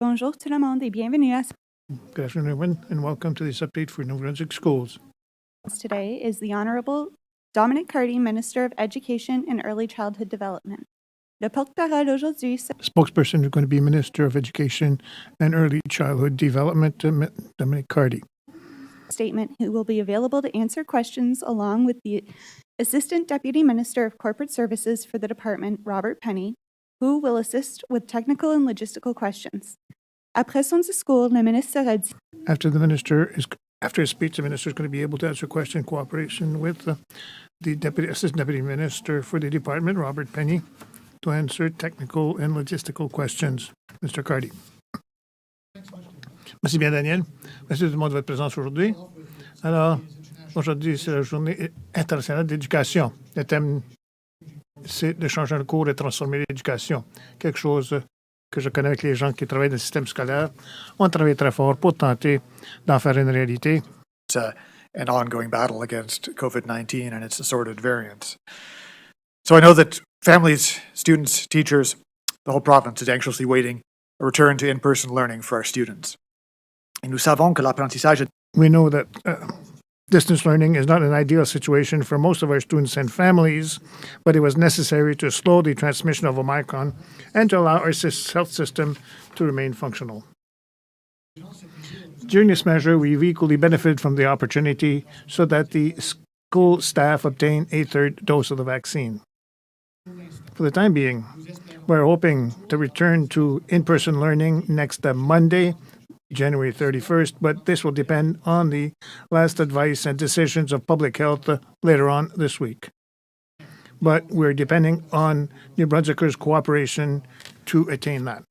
Bonjour tout le monde et bienvenue à Good afternoon, everyone, and welcome to this update for Nouveau-Brunswick schools. today is the Honorable Dominic Carty, Minister of Education and Early Childhood Development. Le porte-parole aujourd'hui, Spokesperson is going to be Minister of Education and Early Childhood Development, Dominic Carty. statement who will be available to answer questions along with the Assistant Deputy Minister of Corporate Services for the department, Robert Penny, who will assist with technical and logistical questions. Après son discours, le ministre a dit After his speech, the minister is going to be able to answer questions in cooperation with the Assistant Deputy Minister for the department, Robert Penny, to answer technical and logistical questions. Mr. Carty. Merci bien, Daniel. Merci tout le monde de votre présence aujourd'hui. Alors, aujourd'hui, c'est la journée internationale d'éducation. Le thème, c'est de changer le cours et de transformer l'éducation. Quelque chose que je connais avec les gens qui travaillent dans le système scolaire. On travaille très fort pour tenter d'en faire une réalité. It's an ongoing battle against COVID-19 and its assorted variants. So I know that families, students, teachers, the whole province is anxiously waiting a return to in-person learning for our students. Et nous savons que l'apprentissage We know that distance learning is not an ideal situation for most of our students and families, but it was necessary to slow the transmission of Omicron and to allow our health system to remain functional. During this measure, we've equally benefited from the opportunity so that the school staff obtain a third dose of the vaccine. For the time being, we're hoping to return to in-person learning next Monday, January 31st, but this will depend on the last advice and decisions of public health later on this week. But we're depending on New Brunswickers' cooperation to attain that.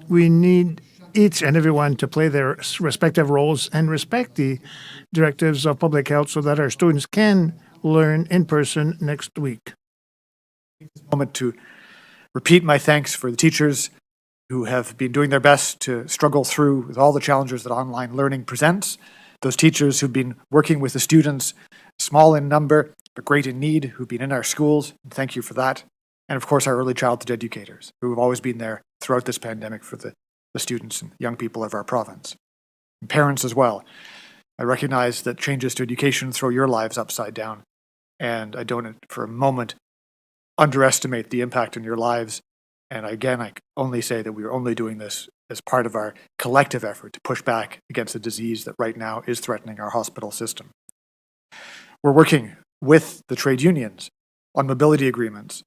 We need each and everyone to play their respective roles and respect the directives of public health so that our students can learn in person next week. moment to repeat my thanks for the teachers who have been doing their best to struggle through with all the challenges that online learning presents. Those teachers who've been working with the students, small in number, but great in need, who've been in our schools. Thank you for that. And of course, our early childhood educators, who have always been there throughout this pandemic for the students and young people of our province. And parents as well. I recognize that changes to education throw your lives upside down, and I don't for a moment underestimate the impact on your lives. And again, I can only say that we are only doing this as part of our collective effort to push back against a disease that right now is threatening our hospital system. We're working with the trade unions on mobility agreements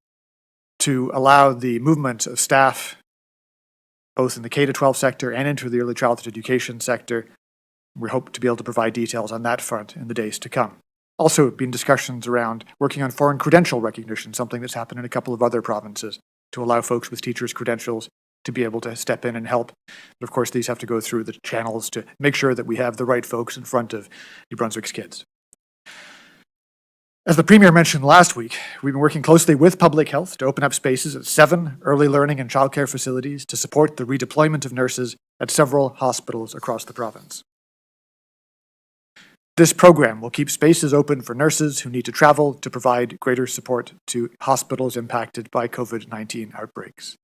to allow the movement of staff both in the K-12 sector and into the early childhood education sector. We hope to be able to provide details on that front in the days to come. Also, been discussions around working on foreign credential recognition, something that's happened in a couple of other provinces, to allow folks with teachers' credentials to be able to step in and help. But of course, these have to go through the channels to make sure that we have the right folks in front of New Brunswick's kids. As the Premier mentioned last week, we've been working closely with public health to open up spaces at 7 early learning and childcare facilities to support the redeployment of nurses at several hospitals across the province. This program will keep spaces open for nurses who need to travel to provide greater support to hospitals impacted by COVID-19 outbreaks.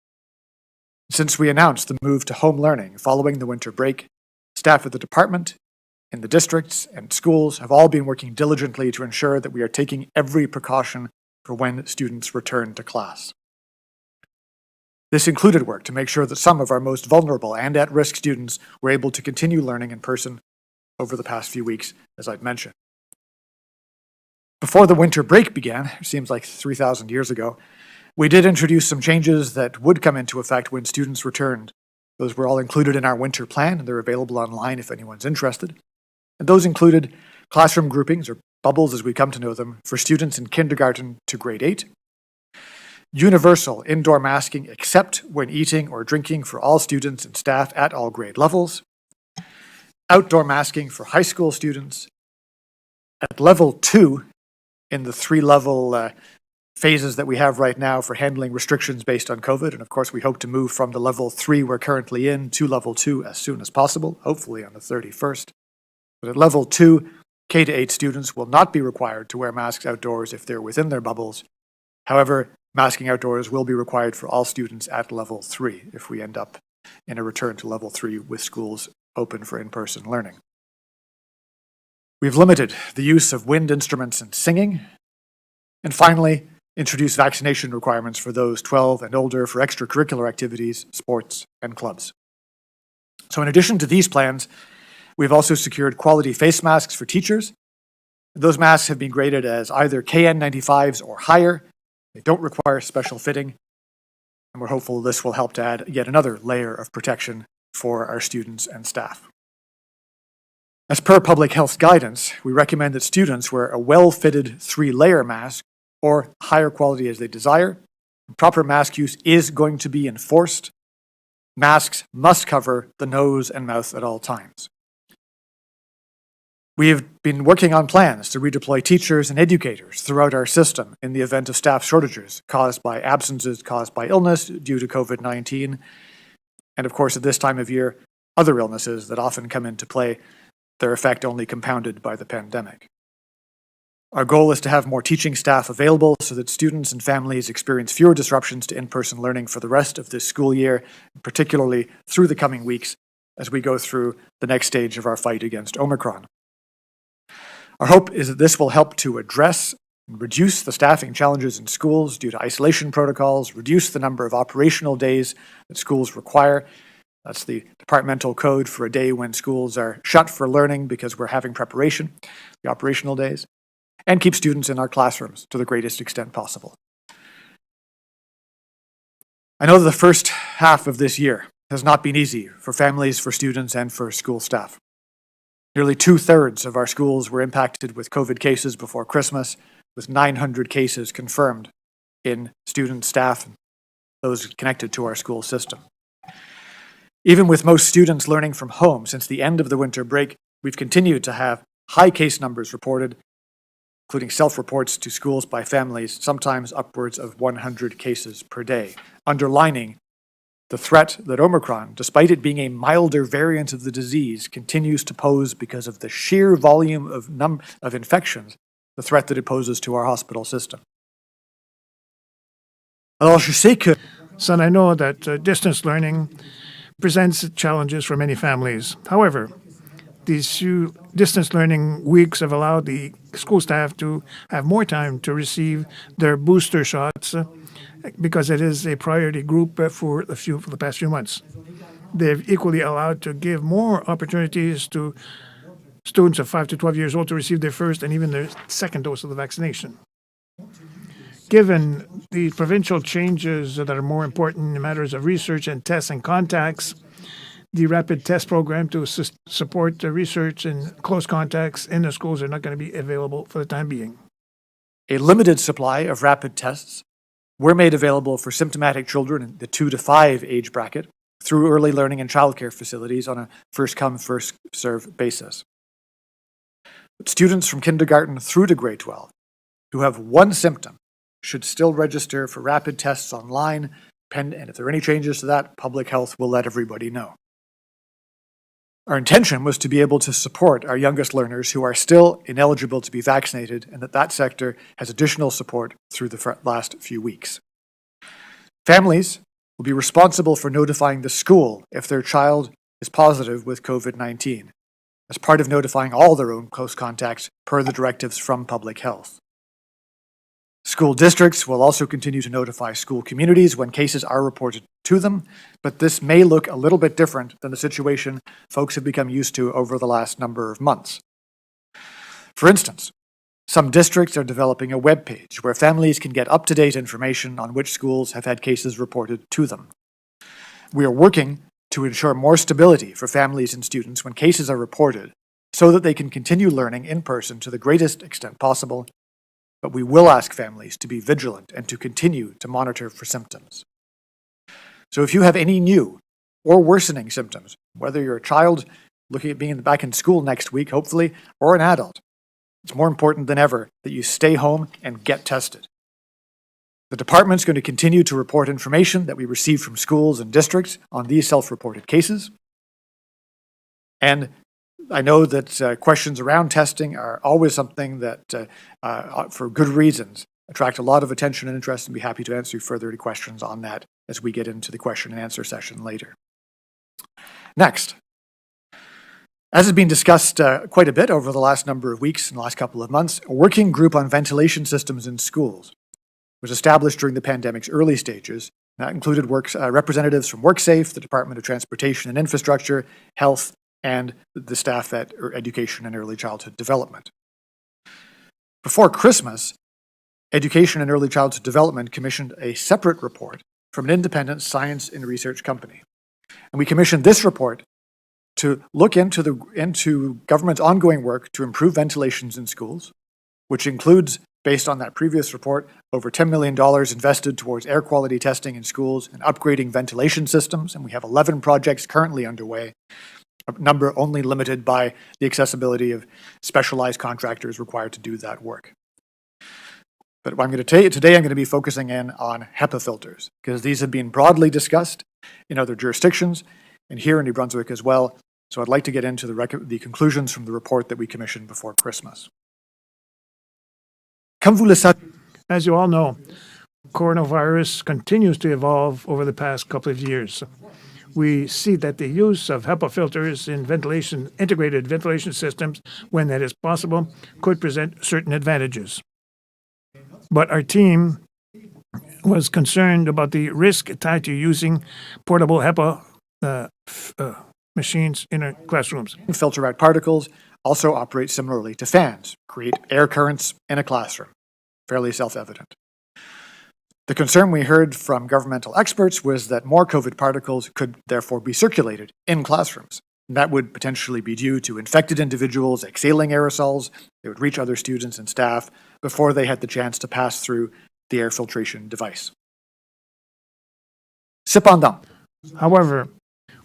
Since we announced the move to home learning following the winter break, staff at the department, in the districts and schools have all been working diligently to ensure that we are taking every precaution for when students return to class. This included work to make sure that some of our most vulnerable and at-risk students were able to continue learning in person over the past few weeks, as I've mentioned. Before the winter break began, it seems like 3,000 years ago, we did introduce some changes that would come into effect when students returned. Those were all included in our winter plan, and they're available online if anyone's interested. And those included classroom groupings, or bubbles as we come to know them, for students in kindergarten to grade 8, universal indoor masking except when eating or drinking for all students and staff at all grade levels, outdoor masking for high school students, at level 2 in the 3-level phases that we have right now for handling restrictions based on COVID. And of course, we hope to move from the level 3 we're currently in to level 2 as soon as possible, hopefully on the 31st. But at level 2, K-8 students will not be required to wear masks outdoors if they're within their bubbles. However, masking outdoors will be required for all students at level 3 if we end up in a return to level 3 with schools open for in-person learning. We've limited the use of wind instruments and singing. And finally, introduced vaccination requirements for those 12 and older for extracurricular activities, sports, and clubs. So in addition to these plans, we've also secured quality face masks for teachers. Those masks have been graded as either KN95s or higher. They don't require special fitting, and we're hopeful this will help to add yet another layer of protection for our students and staff. As per public health guidance, we recommend that students wear a well-fitted 3-layer mask or higher quality as they desire. Proper mask use is going to be enforced. Masks must cover the nose and mouth at all times. We have been working on plans to redeploy teachers and educators throughout our system in the event of staff shortages caused by absences caused by illness due to COVID-19, and of course at this time of year, other illnesses that often come into play, their effect only compounded by the pandemic. Our goal is to have more teaching staff available so that students and families experience fewer disruptions to in-person learning for the rest of this school year, particularly through the coming weeks as we go through the next stage of our fight against Omicron. Our hope is that this will help to address and reduce the staffing challenges in schools due to isolation protocols, reduce the number of operational days that schools require. That's the departmental code for a day when schools are shut for learning because we're having preparation, the operational days, and keep students in our classrooms to the greatest extent possible. I know that the first half of this year has not been easy for families, for students, and for school staff. Nearly 2/3 of our schools were impacted with COVID cases before Christmas, with 900 cases confirmed in student, staff, and those connected to our school system. Even with most students learning from home since the end of the winter break, we've continued to have high case numbers reported, including self-reports to schools by families, sometimes upwards of 100 cases per day, underlining the threat that Omicron, despite it being a milder variant of the disease, continues to pose because of the sheer volume of infections, the threat that it poses to our hospital system. Alors, je sais que So I know that distance learning presents challenges for many families. However, these few distance learning weeks have allowed the school staff to have more time to receive their booster shots because it is a priority group for the past few months. They've equally allowed to give more opportunities to students of 5 to 12 years old to receive their first and even their second dose of the vaccination. Given the provincial changes that are more important in matters of research and tests and contacts, the rapid test program to support the research and close contacts in the schools are not going to be available for the time being. a limited supply of rapid tests were made available for symptomatic children in the 2 to 5 age bracket through early learning and childcare facilities on a first-come, first-served basis. But students from kindergarten through to grade 12 who have one symptom should still register for rapid tests online, and if there are any changes to that, public health will let everybody know. Our intention was to be able to support our youngest learners who are still ineligible to be vaccinated, and that sector has additional support through the last few weeks. Families will be responsible for notifying the school if their child is positive with COVID-19, as part of notifying all their own close contacts per the directives from public health. School districts will also continue to notify school communities when cases are reported to them, but this may look a little bit different than the situation folks have become used to over the last number of months. For instance, some districts are developing a web page where families can get up-to-date information on which schools have had cases reported to them. We are working to ensure more stability for families and students when cases are reported so that they can continue learning in person to the greatest extent possible, but we will ask families to be vigilant and to continue to monitor for symptoms. So if you have any new or worsening symptoms, whether you're a child looking at being back in school next week, hopefully, or an adult, it's more important than ever that you stay home and get tested. The department's going to continue to report information that we receive from schools and districts on these self-reported cases. And I know that questions around testing are always something that, for good reasons, attract a lot of attention and interest, and be happy to answer further questions on that as we get into the question and answer session later. Next, as has been discussed quite a bit over the last number of weeks and the last couple of months, a working group on ventilation systems in schools was established during the pandemic's early stages. That included representatives from WorkSafe, the Department of Transportation and Infrastructure, Health, and the staff at Education and Early Childhood Development. Before Christmas, Education and Early Childhood Development commissioned a separate report from an independent science and research company. And we commissioned this report to look into government's ongoing work to improve ventilations in schools, which includes, based on that previous report, over $10 million invested towards air quality testing in schools and upgrading ventilation systems. And we have 11 projects currently underway, a number only limited by the accessibility of specialized contractors required to do that work. But what I'm going to tell you today, I'm going to be focusing in on HEPA filters, because these have been broadly discussed in other jurisdictions and here in New Brunswick as well. So I'd like to get into the conclusions from the report that we commissioned before Christmas. As you all know, coronavirus continues to evolve over the past couple of years. We see that the use of HEPA filters in integrated ventilation systems, when that is possible, could present certain advantages. But our team was concerned about the risk tied to using portable HEPA machines in our classrooms. Filter out particles also operate similarly to fans, create air currents in a classroom. Fairly self-evident. The concern we heard from governmental experts was that more COVID particles could therefore be circulated in classrooms. And that would potentially be due to infected individuals exhaling aerosols. They would reach other students and staff before they had the chance to pass through the air filtration device. Cependant, however,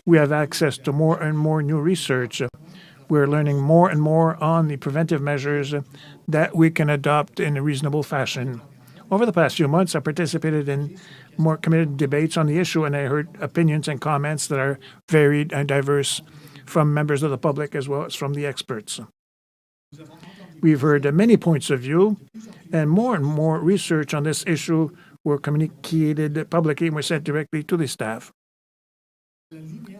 we have access to more and more new research. We're learning more and more on the preventive measures that we can adopt in a reasonable fashion. Over the past few months, I participated in more committed debates on the issue, and I heard opinions and comments that are varied and diverse from members of the public as well as from the experts. We've heard many points of view, and more research on this issue were communicated publicly and were sent directly to the staff.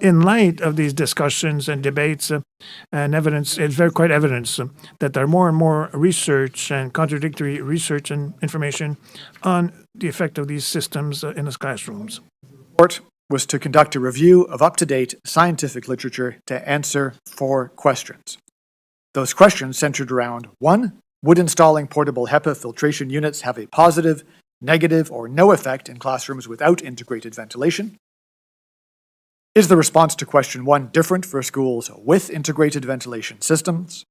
In light of these discussions and debates and evidence, it's quite evident that there are more and more research and contradictory research and information on the effect of these systems in the classrooms. The report was to conduct a review of up-to-date scientific literature to answer 4 questions. Those questions centered around 1. Would installing portable HEPA filtration units have a positive, negative, or no effect in classrooms without integrated ventilation? Is the response to question 1 different for schools with integrated ventilation systems?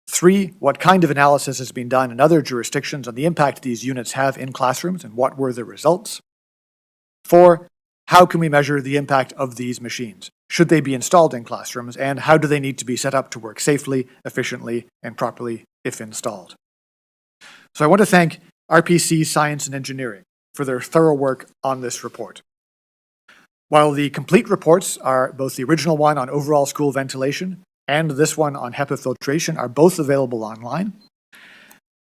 3, what kind of analysis has been done in other jurisdictions on the impact these units have in classrooms and what were the results? 4, how can we measure the impact of these machines? Should they be installed in classrooms, and how do they need to be set up to work safely, efficiently, and properly if installed? So I want to thank RPC Science and Engineering for their thorough work on this report. While the complete reports are both the original one on overall school ventilation and this one on HEPA filtration are both available online,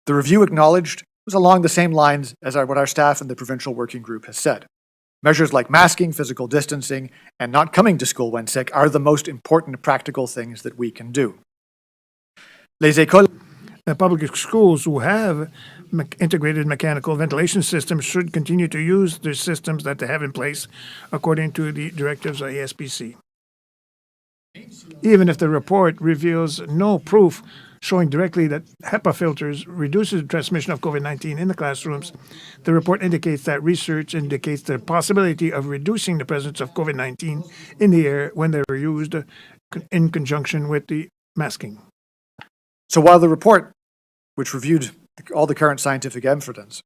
the review acknowledged was along the same lines as what our staff and the provincial working group has said. Measures like masking, physical distancing, and not coming to school when sick are the most important practical things that we can do. The public schools who have integrated mechanical ventilation systems should continue to use the systems that they have in place according to the directives of ASPC. Even if the report reveals no proof showing directly that HEPA filters reduces the transmission of COVID-19 in the classrooms, the report indicates that research indicates the possibility of reducing the presence of COVID-19 in the air when they were used in conjunction with the masking. So while the report, which reviewed all the current scientific evidence,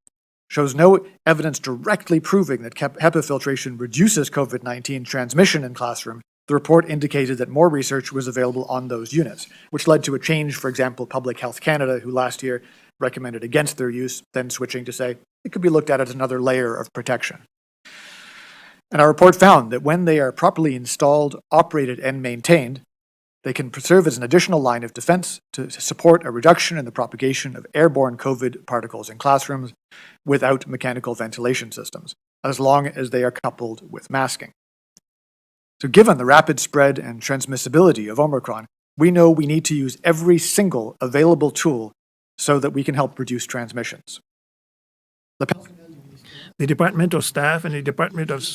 shows no evidence directly proving that HEPA filtration reduces COVID-19 transmission in classrooms, the report indicated that more research was available on those units, which led to a change, for example, Public Health Canada, who last year recommended against their use, then switching to say it could be looked at as another layer of protection. And our report found that when they are properly installed, operated, and maintained, they can serve as an additional line of defense to support a reduction in the propagation of airborne COVID particles in classrooms without mechanical ventilation systems, as long as they are coupled with masking. So given the rapid spread and transmissibility of Omicron, we know we need to use every single available tool so that we can help reduce transmissions. The departmental staff and the Department of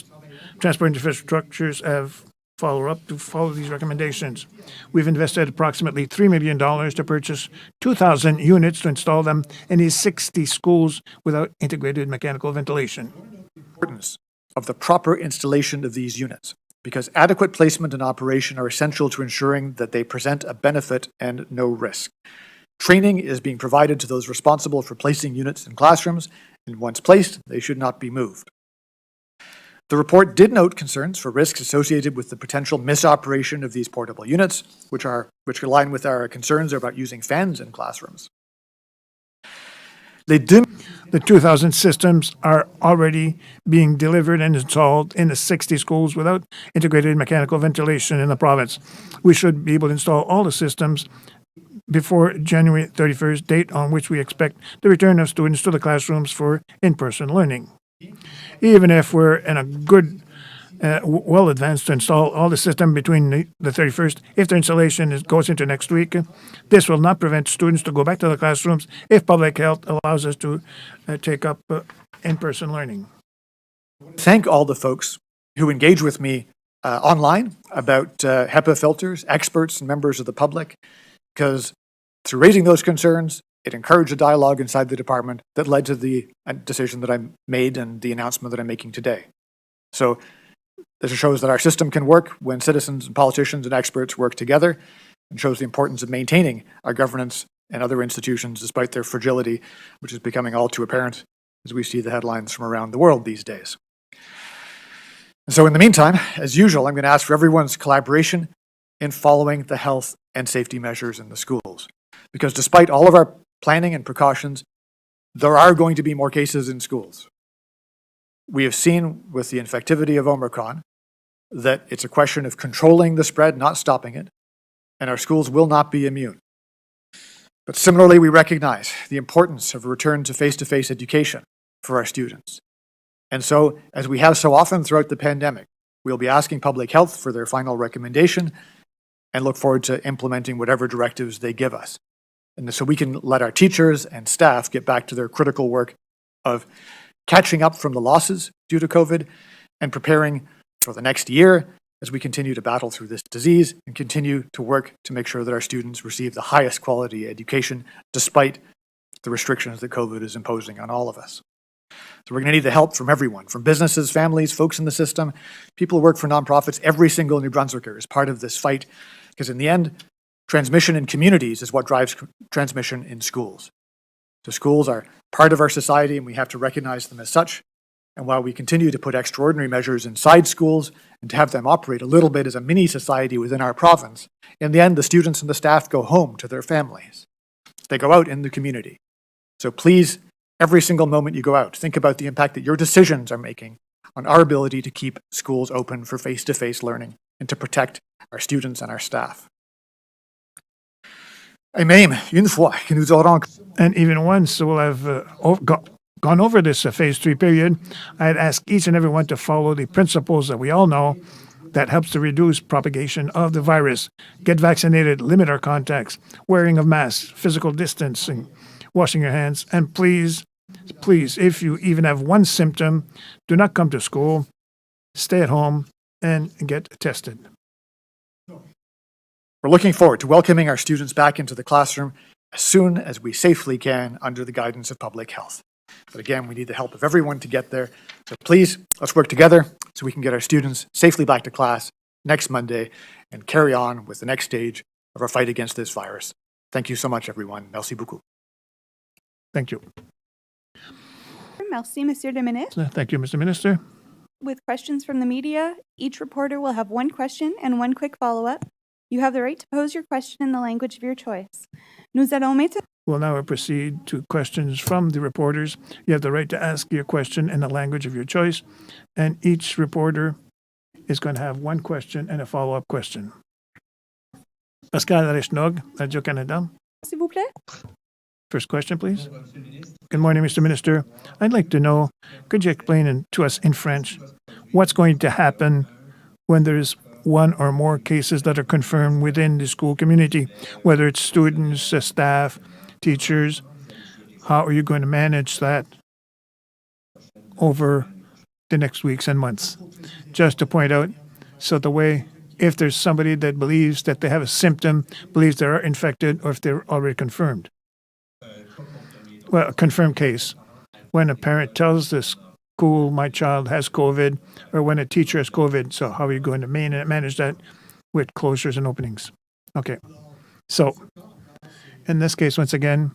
Transport and Infrastructures have follow these recommendations. We've invested approximately $3 million to purchase 2,000 units to install them in these 60 schools without integrated mechanical ventilation. Importance of the proper installation of these units, because adequate placement and operation are essential to ensuring that they present a benefit and no risk. Training is being provided to those responsible for placing units in classrooms, and once placed, they should not be moved. The report did note concerns for risks associated with the potential misoperation of these portable units, which align with our concerns about using fans in classrooms. The 2,000 systems are already being delivered and installed in the 60 schools without integrated mechanical ventilation in the province. We should be able to install all the systems before January 31st, date on which we expect the return of students to the classrooms for in-person learning. Even if we're in a good, well advanced to install all the system between the 31st, if their installation goes into next week, this will not prevent students to go back to the classrooms if public health allows us to take up in-person learning. Thank all the folks who engage with me online about HEPA filters, experts and members of the public, because through raising those concerns, it encouraged a dialogue inside the department that led to the decision that I made and the announcement that I'm making today. So this shows that our system can work when citizens and politicians and experts work together, and shows the importance of maintaining our governance and other institutions despite their fragility, which is becoming all too apparent as we see the headlines from around the world these days. And so in the meantime, as usual, I'm going to ask for everyone's collaboration in following the health and safety measures in the schools. Because despite all of our planning and precautions, there are going to be more cases in schools. We have seen with the infectivity of Omicron that it's a question of controlling the spread, not stopping it, and our schools will not be immune. But similarly, we recognize the importance of a return to face-to-face education for our students. And so, as we have so often throughout the pandemic, we'll be asking public health for their final recommendation and look forward to implementing whatever directives they give us. And so we can let our teachers and staff get back to their critical work of catching up from the losses due to COVID and preparing for the next year as we continue to battle through this disease and continue to work to make sure that our students receive the highest quality education despite the restrictions that COVID is imposing on all of us. So we're going to need the help from everyone, from businesses, families, folks in the system, people who work for nonprofits. Every single New Brunswicker is part of this fight, because in the end, transmission in communities is what drives transmission in schools. So schools are part of our society and we have to recognize them as such. And while we continue to put extraordinary measures inside schools and to have them operate a little bit as a mini society within our province, in the end, the students and the staff go home to their families. They go out in the community. So please, every single moment you go out, think about the impact that your decisions are making on our ability to keep schools open for face-to-face learning and to protect our students and our staff. And even once we'll have gone over this phase 3 period, I'd ask each and everyone to follow the principles that we all know that helps to reduce propagation of the virus. Get vaccinated, limit our contacts, wearing of masks, physical distancing, washing your hands, and please, if you even have one symptom, do not come to school, stay at home, and get tested. We're looking forward to welcoming our students back into the classroom as soon as we safely can under the guidance of public health. But again, we need the help of everyone to get there. So please, let's work together so we can get our students safely back to class next Monday and carry on with the next stage of our fight against this virus. Thank you so much, everyone. Merci beaucoup. Thank you. Merci, Monsieur le Ministre. Thank you, Mr. Minister. With questions from the media, each reporter will have one question and one quick follow-up. You have the right to pose your question in the language of your choice. We'll now proceed to questions from the reporters. You have the right to ask your question in the language of your choice, and each reporter is going to have one question and a follow-up question. Pascal Rechnog, Radio-Canada. S'il vous plaît. First question, please. Good morning, Mr. Minister. I'd like to know, could you explain to us in French what's going to happen when there's one or more cases that are confirmed within the school community, whether it's students, staff, teachers. How are you going to manage that over the next weeks and months? Just to point out, so the way, if there's somebody that believes that they have a symptom, believes they are infected, or if they're already confirmed. Well, a confirmed case. When a parent tells the school, my child has COVID, or when a teacher has COVID, so how are you going to manage that with closures and openings? Okay. So, in this case, once again,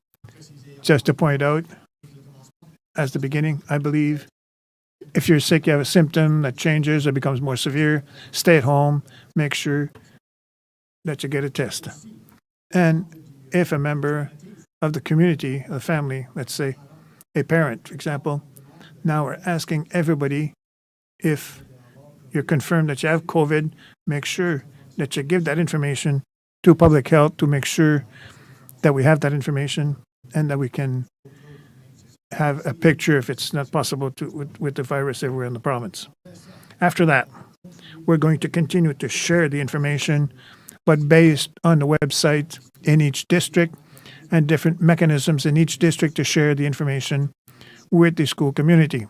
just to point out, as the beginning, I believe if you're sick, you have a symptom that changes or becomes more severe, stay at home, make sure that you get a test. And if a member of the community, the family, let's say a parent, for example, now we're asking everybody, if you're confirmed that you have COVID, make sure that you give that information to public health to make sure that we have that information and that we can have a picture, if it's not possible, to with the virus everywhere in the province. After that, we're going to continue to share the information, but based on the website in each district and different mechanisms in each district to share the information with the school community.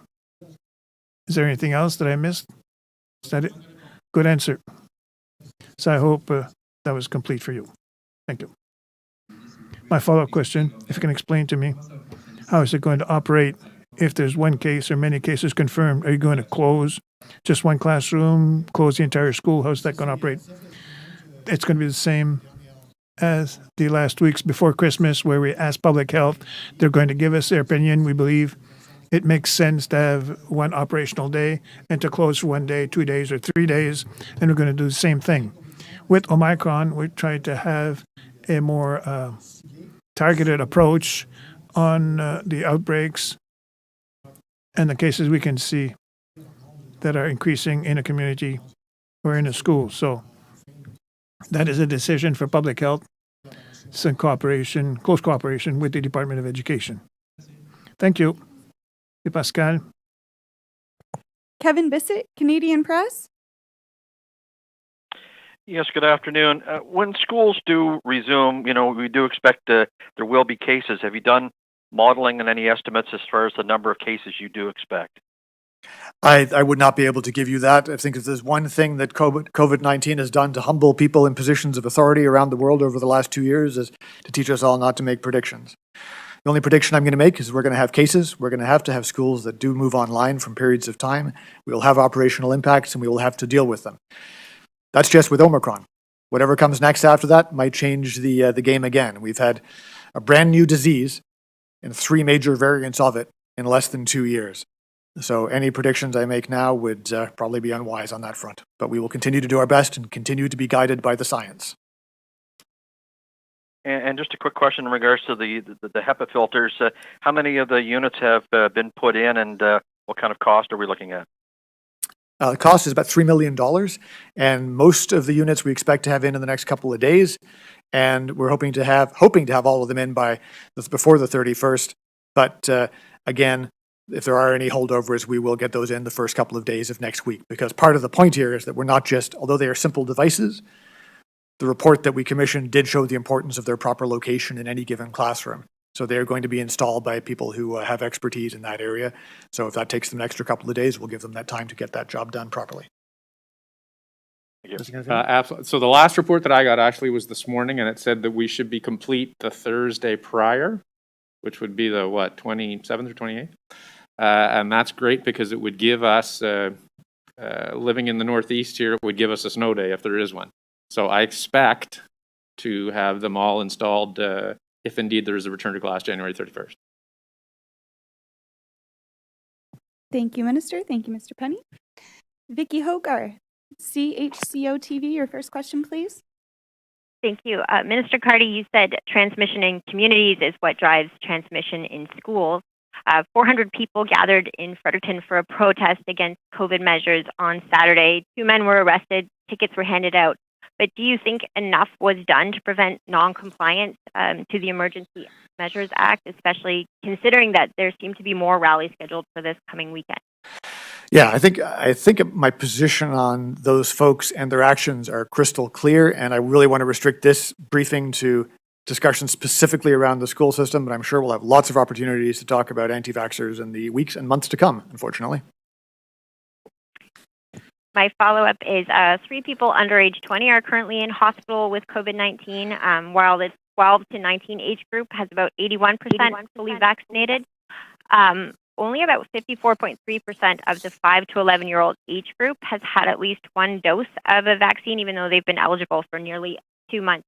Is there anything else that I missed? Is that it? Good answer. So I hope that was complete for you. Thank you. My follow-up question, if you can explain to me, how is it going to operate if there's one case or many cases confirmed? Are you going to close just one classroom, close the entire school? How's that going to operate? It's going to be the same as the last weeks before Christmas, where we ask public health. They're going to give us their opinion. We believe it makes sense to have one operational day and to close for 1 day, 2 days, or 3 days, and we're going to do the same thing. With Omicron, we tried to have a more targeted approach on the outbreaks and the cases we can see that are increasing in a community or in a school. So that is a decision for public health, in cooperation, close cooperation with the Department of Education. Thank you. Pascal. Kevin Bissett, Canadian Press. Yes, good afternoon. When schools do resume, we do expect there will be cases. Have you done modeling and any estimates as far as the number of cases you do expect? I would not be able to give you that. I think if there's one thing that COVID-19 has done to humble people in positions of authority around the world over the last 2 years is to teach us all not to make predictions. The only prediction I'm going to make is we're going to have cases. We're going to have schools that do move online from periods of time. We will have operational impacts and we will have to deal with them. That's just with Omicron. Whatever comes next after that might change the game again. We've had a brand new disease and 3 major variants of it in less than 2 years. So any predictions I make now would probably be unwise on that front. But we will continue to do our best and continue to be guided by the science. And just a quick question in regards to the HEPA filters. How many of the units have been put in, and what kind of cost are we looking at? The cost is about $3 million, and most of the units we expect to have in the next couple of days. And we're hoping to have all of them in before the 31st. But again, if there are any holdovers, we will get those in the first couple of days of next week. Because part of the point here is that we're not just, although they are simple devices, the report that we commissioned did show the importance of their proper location in any given classroom. So they're going to be installed by people who have expertise in that area. So if that takes them an extra couple of days, we'll give them that time to get that job done properly. Absolutely. So the last report that I got actually was this morning, and it said that we should be complete the Thursday prior, which would be the 27th or 28th. And that's great because it would give us, living in the Northeast here, it would give us a snow day if there is one. So I expect to have them all installed if indeed there is a return to class January 31st. Thank you, Minister. Thank you, Mr. Penny. Vicky Hogar, CHCO TV, your first question, please. Thank you. Minister Carty, you said transmission in communities is what drives transmission in schools. 400 people gathered in Fredericton for a protest against COVID measures on Saturday. 2 men were arrested, tickets were handed out. But do you think enough was done to prevent non-compliance to the Emergency Measures Act, especially considering that there seem to be more rallies scheduled for this coming weekend? Yeah, I think my position on those folks and their actions are crystal clear, and I really want to restrict this briefing to discussions specifically around the school system, but I'm sure we'll have lots of opportunities to talk about anti-vaxxers in the weeks and months to come, unfortunately. My follow-up is 3 people under age 20 are currently in hospital with COVID-19, while the 12 to 19 age group has about 81% fully vaccinated. Only about 54.3% of the 5 to 11-year-old age group has had at least 1 dose of a vaccine, even though they've been eligible for nearly 2 months.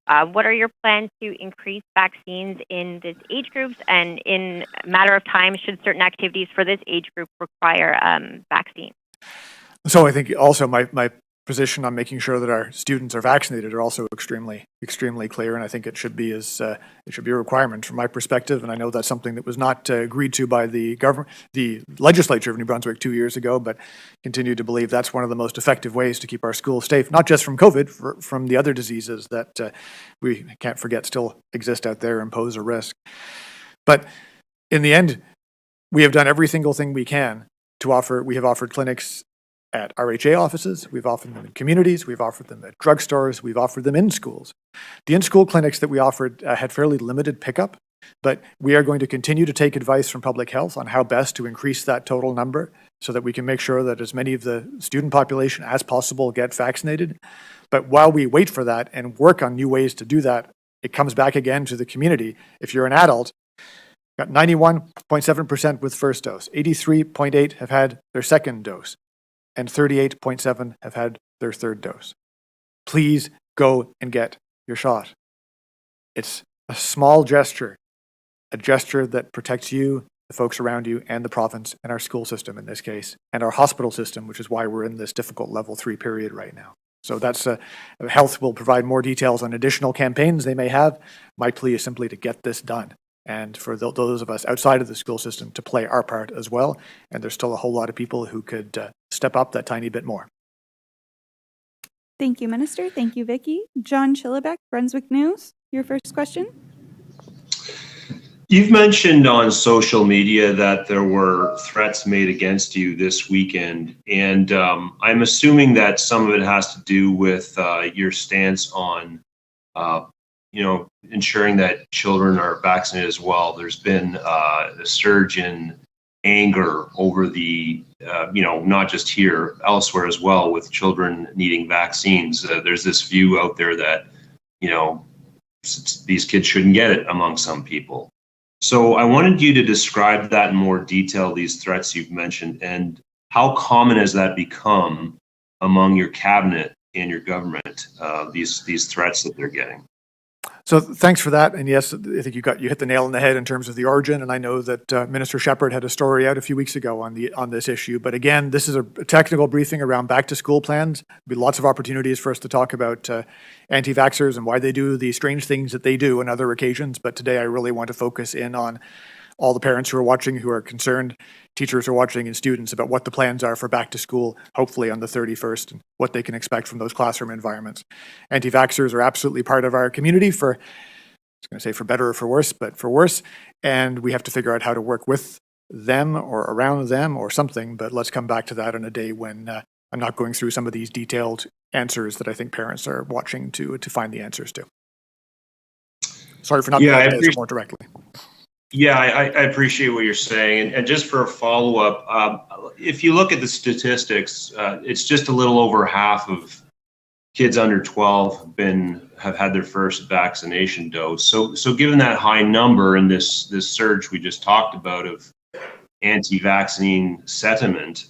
What are your plans to increase vaccines in this age groups, and in a matter of time, should certain activities for this age group require vaccines? So I think also my position on making sure that our students are vaccinated are also extremely clear, and I think it should be a requirement from my perspective. And I know that's something that was not agreed to by the legislature of New Brunswick 2 years ago, but continue to believe that's one of the most effective ways to keep our schools safe, not just from COVID, from the other diseases that we can't forget still exist out there and pose a risk. But in the end, we have done every single thing we can to offer. We have offered clinics at RHA offices, we've offered them in communities, we've offered them at drugstores, we've offered them in schools. The in-school clinics that we offered had fairly limited pickup, but we are going to continue to take advice from public health on how best to increase that total number so that we can make sure that as many of the student population as possible get vaccinated. But while we wait for that and work on new ways to do that, it comes back again to the community. If you're an adult, got 91.7% with first dose, 83.8% have had their second dose, and 38.7% have had their third dose. Please go and get your shot. It's a small gesture, a gesture that protects you, the folks around you, and the province, and our school system in this case, and our hospital system, which is why we're in this difficult level 3 period right now. So that's health will provide more details on additional campaigns they may have. My plea is simply to get this done, and for those of us outside of the school system to play our part as well. And there's still a whole lot of people who could step up that tiny bit more. Thank you, Minister. Thank you, Vicki. John Chillibeck, Brunswick News, your first question. You've mentioned on social media that there were threats made against you this weekend, and I'm assuming that some of it has to do with your stance on ensuring that children are vaccinated as well. There's been a surge in anger over the, not just here, elsewhere as well, with children needing vaccines. There's this view out there that, these kids shouldn't get it among some people. So I wanted you to describe that in more detail, these threats you've mentioned, and how common has that become among your cabinet and your government, these threats that they're getting? So thanks for that. And yes, I think you hit the nail on the head in terms of the origin. And I know that Minister Shepherd had a story out a few weeks ago on this issue. But again, this is a technical briefing around back to school plans. There'll be lots of opportunities for us to talk about anti-vaxxers and why they do the strange things that they do on other occasions. But today I really want to focus in on all the parents who are watching, who are concerned, teachers who are watching, and students about what the plans are for back to school, hopefully on the 31st, and what they can expect from those classroom environments. Anti-vaxxers are absolutely part of our community I was going to say for better or for worse, but for worse. And we have to figure out how to work with them or around them or something. But let's come back to that on a day when I'm not going through some of these detailed answers that I think parents are watching to find the answers to. Sorry for not being able to answer more directly. Yeah, I appreciate what you're saying. And just for a follow-up, if you look at the statistics, it's just a little over half of kids under 12 have had their first vaccination dose. So given that high number and this surge we just talked about of anti-vaccine sentiment,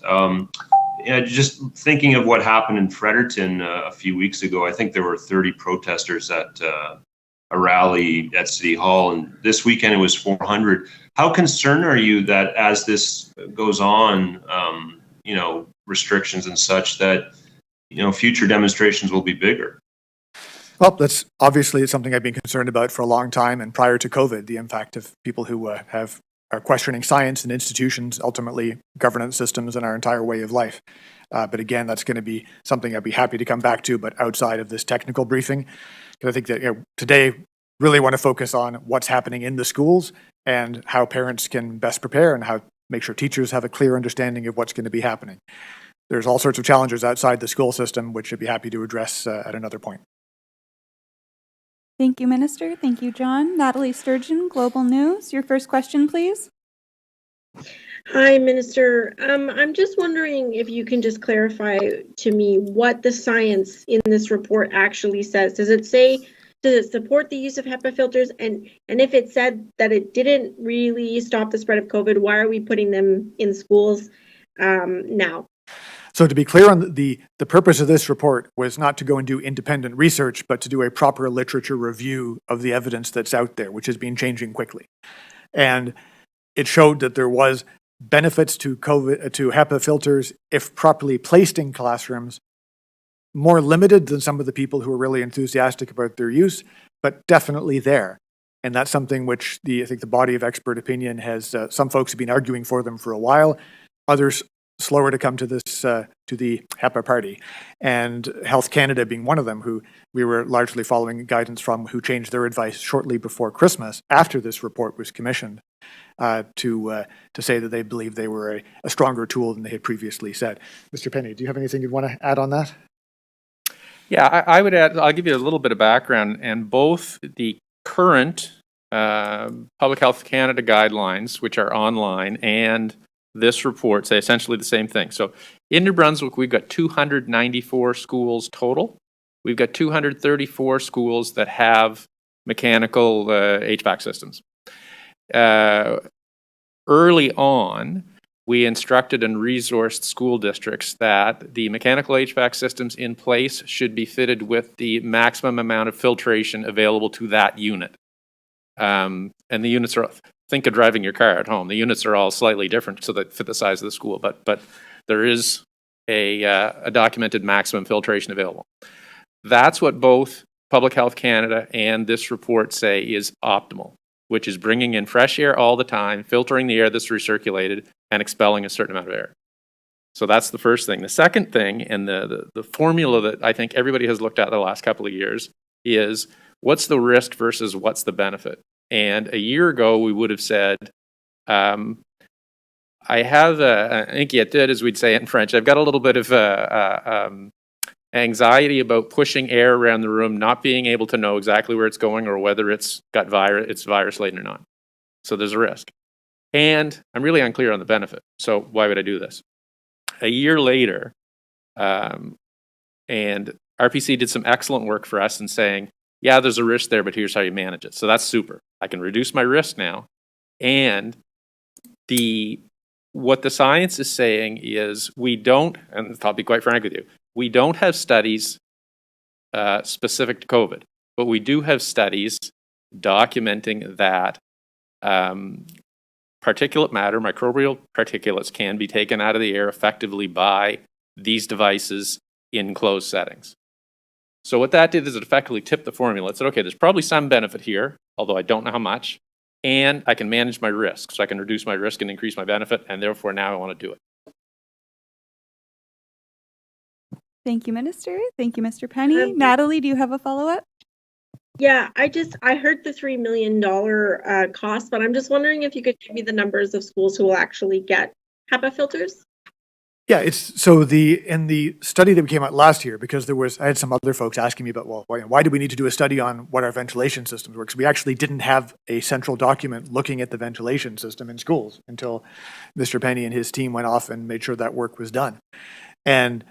just thinking of what happened in Fredericton a few weeks ago, I think there were 30 protesters at a rally at City Hall, and this weekend it was 400. How concerned are you that as this goes on, restrictions and such, that future demonstrations will be bigger? Well, that's obviously something I've been concerned about for a long time, and prior to COVID, the impact of people who are questioning science and institutions, ultimately governance systems, and our entire way of life. But again, that's going to be something I'd be happy to come back to, but outside of this technical briefing. I think that today really want to focus on what's happening in the schools and how parents can best prepare and how make sure teachers have a clear understanding of what's going to be happening. There's all sorts of challenges outside the school system, which I'd be happy to address at another point. Thank you, Minister. Thank you, John. Natalie Sturgeon, Global News. Your first question, please. Hi, Minister. I'm just wondering if you can just clarify to me what the science in this report actually says. Does it support the use of HEPA filters? And if it said that it didn't really stop the spread of COVID, why are we putting them in schools now? So to be clear on the purpose of this report was not to go and do independent research, but to do a proper literature review of the evidence that's out there, which has been changing quickly. And it showed that there was benefits to HEPA filters if properly placed in classrooms, more limited than some of the people who are really enthusiastic about their use, but definitely there. And that's something which I think the body of expert opinion has, some folks have been arguing for them for a while, others slower to come to this, to the HEPA party. And Health Canada being one of them, who we were largely following guidance from, who changed their advice shortly before Christmas, after this report was commissioned, to say that they believe they were a stronger tool than they had previously said. Mr. Penny, do you have anything you'd want to add on that? Yeah, I would add, I'll give you a little bit of background, and both the current Public Health Canada guidelines, which are online, and this report say essentially the same thing. So in Nouveau-Brunswick, we've got 294 schools total. We've got 234 schools that have mechanical HVAC systems. Early on, we instructed and resourced school districts that the mechanical HVAC systems in place should be fitted with the maximum amount of filtration available to that unit. And the units are, think of driving your car at home. The units are all slightly different so that fit the size of the school, but there is a documented maximum filtration available. That's what both Public Health Canada and this report say is optimal, which is bringing in fresh air all the time, filtering the air that's recirculated, and expelling a certain amount of air. So that's the first thing. The second thing, and the formula that I think everybody has looked at the last couple of years, is what's the risk versus what's the benefit? And a year ago, we would have said, I have inquiétude, as we'd say it in French. I've got a little bit of anxiety about pushing air around the room, not being able to know exactly where it's going or whether it's got it's virus laden or not. So there's a risk. And I'm really unclear on the benefit. So why would I do this? A year later, and RPC did some excellent work for us in saying, yeah, there's a risk there, but here's how you manage it. So that's super. I can reduce my risk now. And what the science is saying is we don't, and I'll be quite frank with you, we don't have studies specific to COVID, but we do have studies documenting that particulate matter, microbial particulates, can be taken out of the air effectively by these devices in closed settings. So what that did is it effectively tipped the formula. It said, okay, there's probably some benefit here, although I don't know how much, and I can manage my risk. So I can reduce my risk and increase my benefit, and therefore now I want to do it. Thank you, Minister. Thank you, Mr. Penny. Natalie, do you have a follow-up? Yeah, I heard the $3 million cost, but I'm just wondering if you could give me the numbers of schools who will actually get HEPA filters. Yeah, it's so in the study that came out last year, because I had some other folks asking me about, well, why do we need to do a study on what our ventilation systems work? So we actually didn't have a central document looking at the ventilation system in schools until Mr. Penny and his team went off and made sure that work was done. And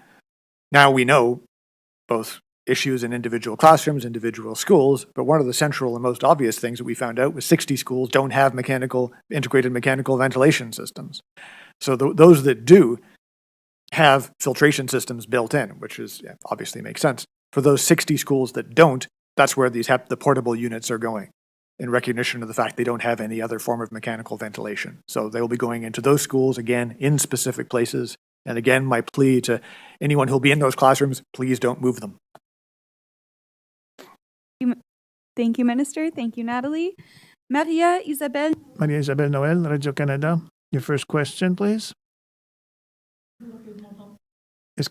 now we know both issues in individual classrooms, individual schools, but one of the central and most obvious things that we found out was 60 schools don't have integrated mechanical ventilation systems. So those that do have filtration systems built in, which is obviously makes sense. For those 60 schools that don't, that's where the portable units are going, in recognition of the fact they don't have any other form of mechanical ventilation. So they'll be going into those schools, again, in specific places. And again, my plea to anyone who'll be in those classrooms, please don't move them. Thank you, Minister. Thank you, Natalie. Maria Isabel Noel, Radio-Canada. Your first question, please. Yes,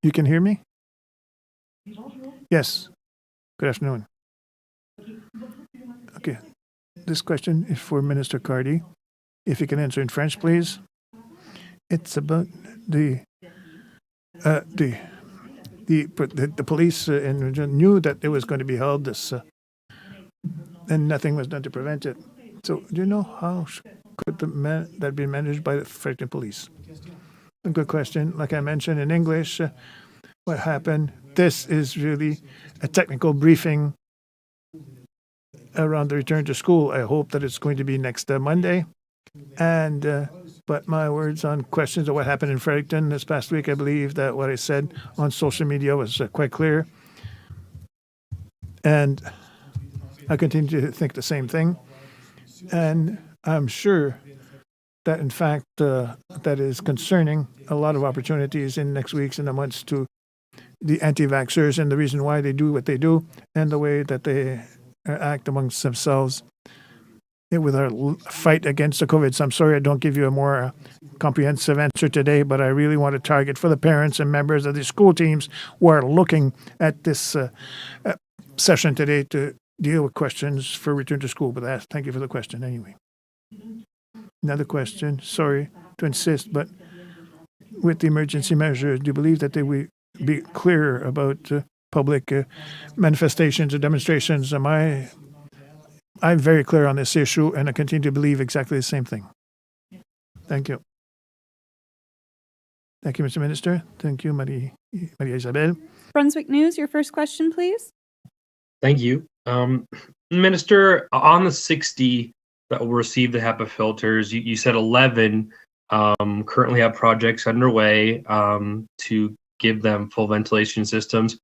you can hear me? Yes. Good afternoon. Okay. this question is for Minister Cardy. If you can answer in French, please. It's about the police knew that it was going to be held this, and nothing was done to prevent it. So, do you know how could that be managed by the Fredericton police? A good question. Like I mentioned in English, what happened? This is really a technical briefing around the return to school. I hope that it's going to be next Monday. And but my words on questions of what happened in Fredericton this past week, I believe that what I said on social media was quite clear. And I continue to think the same thing. And I'm sure that, in fact, that is concerning a lot of opportunities in next weeks and the months to the anti-vaxxers and the reason why they do what they do and the way that they act amongst themselves with our fight against the COVID. So I'm sorry I don't give you a more comprehensive answer today, but I really want to target for the parents and members of the school teams who are looking at this session today to deal with questions for return to school. But thank you for the question anyway. Another question, sorry to insist, but with the emergency measures, do you believe that they will be clear about public manifestations or demonstrations? I'm very clear on this issue, and I continue to believe exactly the same thing. Thank you. Thank you, Mr. Minister. Thank you, Maria Isabel. Brunswick News, your first question, please. Thank you. Minister, on the 60 that will receive the HEPA filters, you said 11 currently have projects underway to give them full ventilation systems.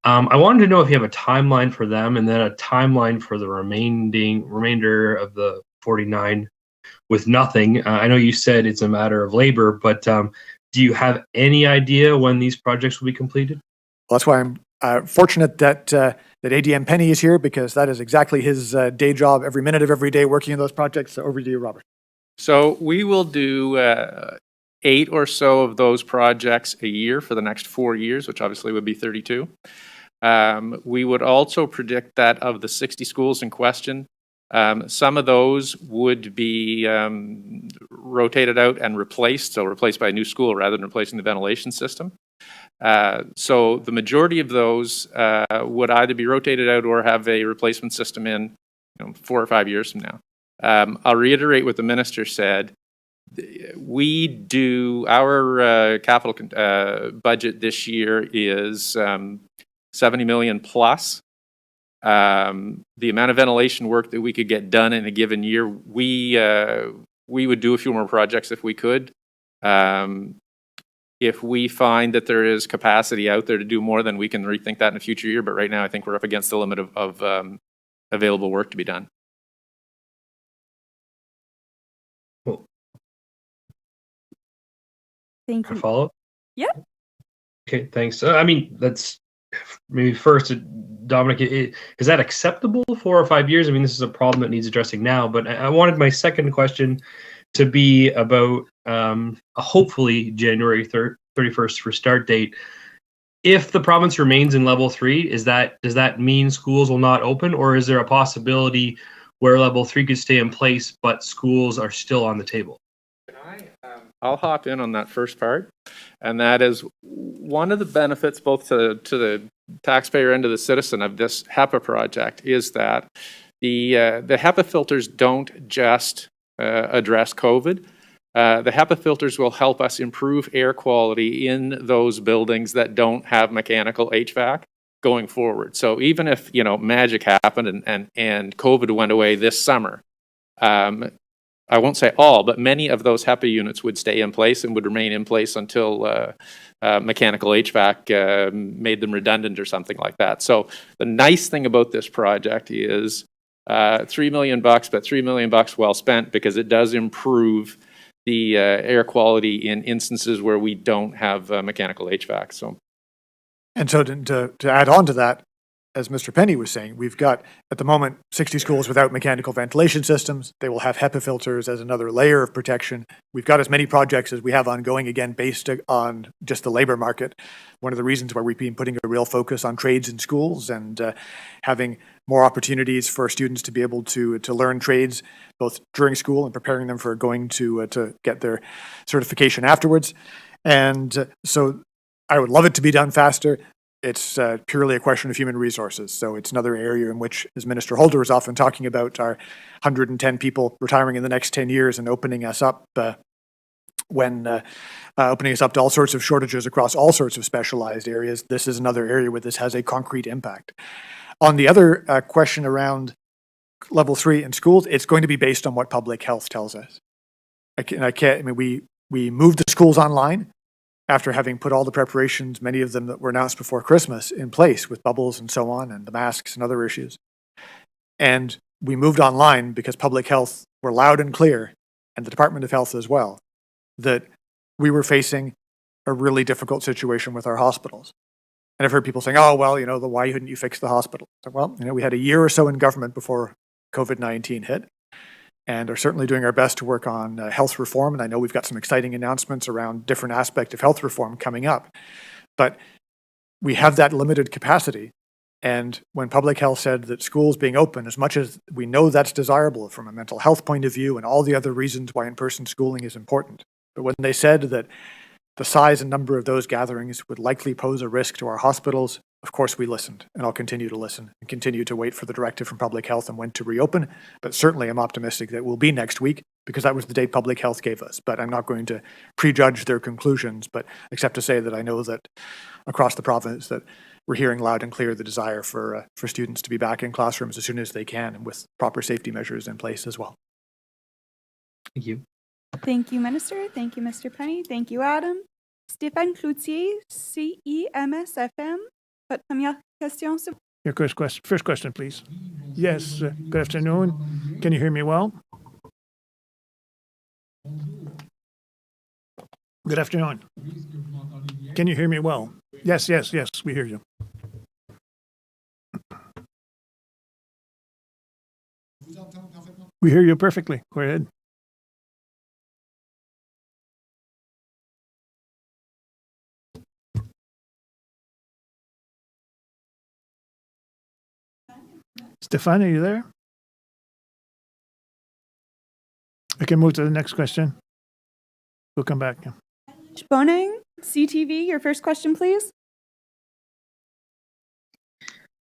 I wanted to know if you have a timeline for them and then a timeline for the remainder of the 49 with nothing. I know you said it's a matter of labor, but do you have any idea when these projects will be completed? Well, that's why I'm fortunate that ADM Penny is here, because that is exactly his day job, every minute of every day working on those projects. So over to you, Robert. So we will do 8 or so of those projects a year for the next 4 years, which obviously would be 32. We would also predict that of the 60 schools in question, some of those would be rotated out and replaced, so replaced by a new school rather than replacing the ventilation system. So the majority of those would either be rotated out or have a replacement system in 4 or 5 years from now. I'll reiterate what the minister said. We do, our capital budget this year is 70 million plus. The amount of ventilation work that we could get done in a given year, we would do a few more projects if we could. If we find that there is capacity out there to do more, then we can rethink that in a future year. But right now, I think we're up against the limit of available work to be done. Cool. Thank you. Follow up? Yep. Okay, thanks. I mean, that's maybe first, Dominic, is that acceptable 4 or 5 years? I mean, this is a problem that needs addressing now, but I wanted my second question to be about hopefully January 31st for start date. If the province remains in level 3, does that mean schools will not open, or is there a possibility where level 3 could stay in place but schools are still on the table? I'll hop in on that first part, and that is one of the benefits both to the taxpayer and to the citizen of this HEPA project is that the HEPA filters don't just address COVID. The HEPA filters will help us improve air quality in those buildings that don't have mechanical HVAC going forward. So even if magic happened and COVID went away this summer, I won't say all, but many of those HEPA units would stay in place and would remain in place until mechanical HVAC made them redundant or something like that. So the nice thing about this project is $3 million, but $3 million well spent, because it does improve the air quality in instances where we don't have mechanical HVAC. So, and so to add on to that, as Mr. Penny was saying, we've got, at the moment, 60 schools without mechanical ventilation systems. They will have HEPA filters as another layer of protection. We've got as many projects as we have ongoing, again, based on just the labor market. One of the reasons why we've been putting a real focus on trades in schools and having more opportunities for students to be able to learn trades, both during school and preparing them for going to get their certification afterwards. And so I would love it to be done faster. It's purely a question of human resources. So it's another area in which, as Minister Holder is often talking about, our 110 people retiring in the next 10 years and opening us up opening us up to all sorts of shortages across all sorts of specialized areas. This is another area where this has a concrete impact. On the other question around level 3 in schools, it's going to be based on what public health tells us. We moved the schools online after having put all the preparations, many of them that were announced before Christmas, in place with bubbles and so on, and the masks and other issues. And we moved online because public health were loud and clear, and the Department of Health as well, that we were facing a really difficult situation with our hospitals. And I've heard people saying, oh, well, why couldn't you fix the hospital? So, well, we had a year or so in government before COVID-19 hit, and are certainly doing our best to work on health reform. And I know we've got some exciting announcements around different aspects of health reform coming up. But we have that limited capacity. And when public health said that schools being open, as much as we know that's desirable from a mental health point of view and all the other reasons why in-person schooling is important, but when they said that the size and number of those gatherings would likely pose a risk to our hospitals, of course we listened, and I'll continue to listen and continue to wait for the directive from public health and when to reopen. But certainly I'm optimistic that it will be next week, because that was the date public health gave us. But I'm not going to prejudge their conclusions, but except to say that I know that across the province that we're hearing loud and clear the desire for students to be back in classrooms as soon as they can, and with proper safety measures in place as well. Thank you. Thank you, Minister. Thank you, Mr. Penny. Thank you, Adam. Stéphane Cloutier, CIMSFM. Votre première question, s'il vous plaît. Your first question, please. Yes, good afternoon. Can you hear me well? Good afternoon. Can you hear me well? Yes, we hear you. We hear you perfectly. Go ahead. Stefan, are you there? I can move to the next question. We'll come back. Bonang, CTV, your first question, please.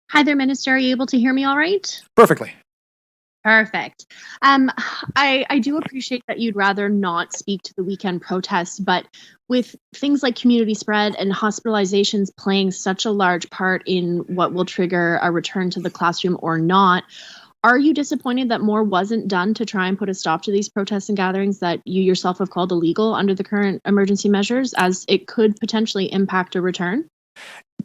Hi there, Minister. Are you able to hear me all right? Perfectly. Perfect. I do appreciate that you'd rather not speak to the weekend protests, but with things like community spread and hospitalizations playing such a large part in what will trigger a return to the classroom or not, are you disappointed that more wasn't done to try and put a stop to these protests and gatherings that you yourself have called illegal under the current emergency measures, as it could potentially impact a return?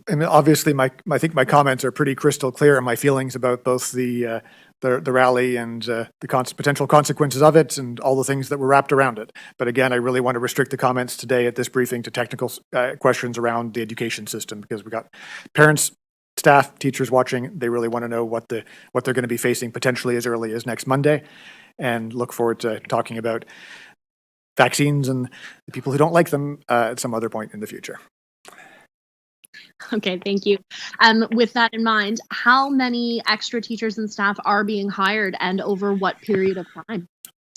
I mean, obviously, I think my comments are pretty crystal clear in my feelings about both the rally and the potential consequences of it and all the things that were wrapped around it. But again, I really want to restrict the comments today at this briefing to technical questions around the education system, because we've got parents, staff, teachers watching. They really want to know what they're going to be facing potentially as early as next Monday, and look forward to talking about vaccines and the people who don't like them at some other point in the future. Okay, thank you. With that in mind, how many extra teachers and staff are being hired, and over what period of time?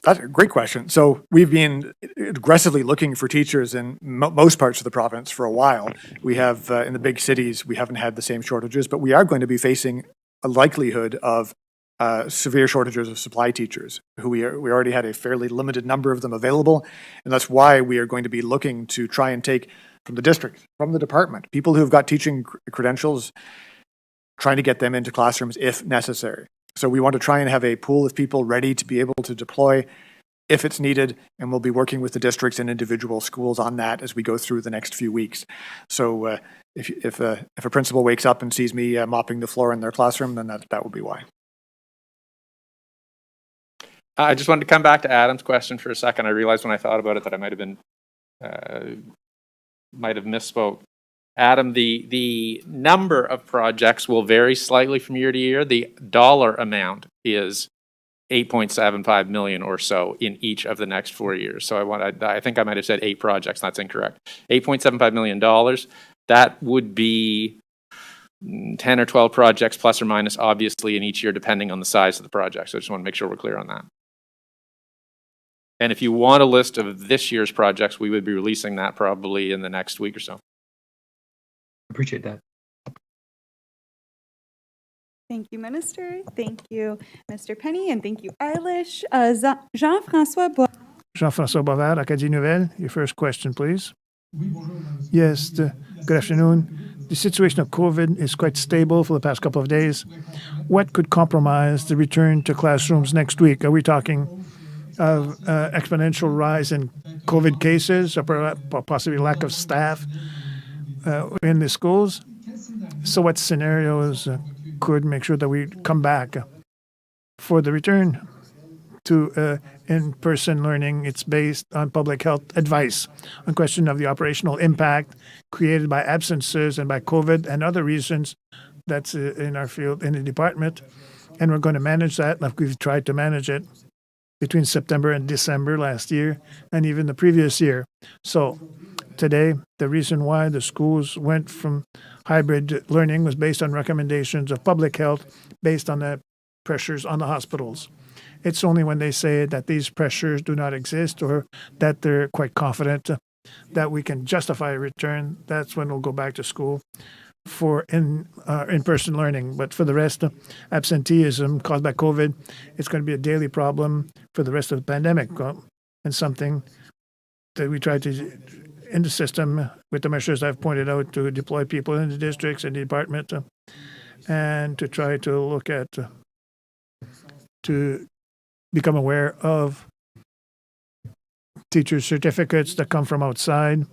That's a great question. So we've been aggressively looking for teachers in most parts of the province for a while. We have, in the big cities, we haven't had the same shortages, but we are going to be facing a likelihood of severe shortages of supply teachers, who we already had a fairly limited number of them available. And that's why we are going to be looking to try and take from the district, from the department, people who have got teaching credentials, trying to get them into classrooms if necessary. So we want to try and have a pool of people ready to be able to deploy if it's needed, and we'll be working with the districts and individual schools on that as we go through the next few weeks. So if a principal wakes up and sees me mopping the floor in their classroom, then that would be why. I just wanted to come back to Adam's question for a second. I realized when I thought about it that I might have misspoke. Adam, the number of projects will vary slightly from year to year. The dollar amount is 8.75 million or so in each of the next 4 years. So I think I might have said 8 projects. That's incorrect. $8.75 million. That would be 10 or 12 projects plus or minus, obviously, in each year, depending on the size of the project. So I just want to make sure we're clear on that. And if you want a list of this year's projects, we would be releasing that probably in the next week or so. Appreciate that. Thank you, Minister. Thank you, Mr. Penny, and thank you, Eilish. Jean-François Bois. Jean-François Boisvert, Acadie Nouvelle. Your first question, please. Yes, good afternoon. The situation of COVID is quite stable for the past couple of days. What could compromise the return to classrooms next week? Are we talking of exponential rise in COVID cases or possibly lack of staff in the schools? So what scenarios could make sure that we come back for the return to in-person learning? It's based on public health advice on question of the operational impact created by absences and by COVID and other reasons that's in our field, in the department. And we're going to manage that like we've tried to manage it between September and December last year and even the previous year. So today, the reason why the schools went from hybrid learning was based on recommendations of public health based on the pressures on the hospitals. It's only when they say that these pressures do not exist or that they're quite confident that we can justify a return, that's when we'll go back to school for in-person learning. But for the rest, absenteeism caused by COVID, it's going to be a daily problem for the rest of the pandemic and something that we try to, in the system, with the measures I've pointed out, to deploy people in the districts and the department and to try to look at, to become aware of teachers' certificates that come from outside.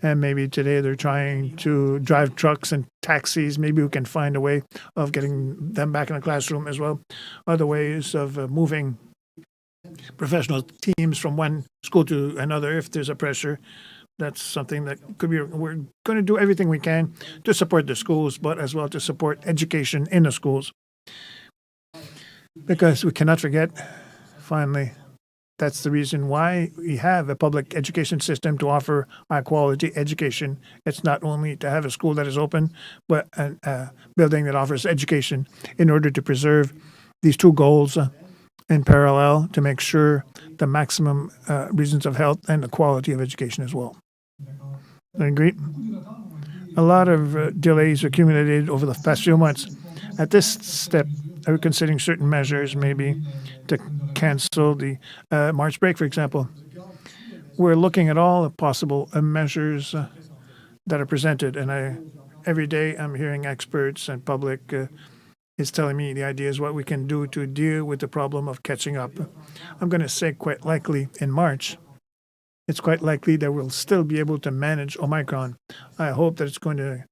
And maybe today they're trying to drive trucks and taxis. Maybe we can find a way of getting them back in the classroom as well. Other ways of moving professional teams from one school to another if there's a pressure. That's something that could be, we're going to do everything we can to support the schools, but as well to support education in the schools. Because we cannot forget, finally, that's the reason why we have a public education system to offer high-quality education. It's not only to have a school that is open, but a building that offers education in order to preserve these two goals in parallel to make sure the maximum reasons of health and the quality of education as well. I agree. A lot of delays accumulated over the past few months. At this step, are we considering certain measures maybe to cancel the March break, for example? We're looking at all the possible measures that are presented, and every day I'm hearing experts and public is telling me the ideas what we can do to deal with the problem of catching up. I'm going to say quite likely in March, it's quite likely that we'll still be able to manage Omicron. I hope that it's going to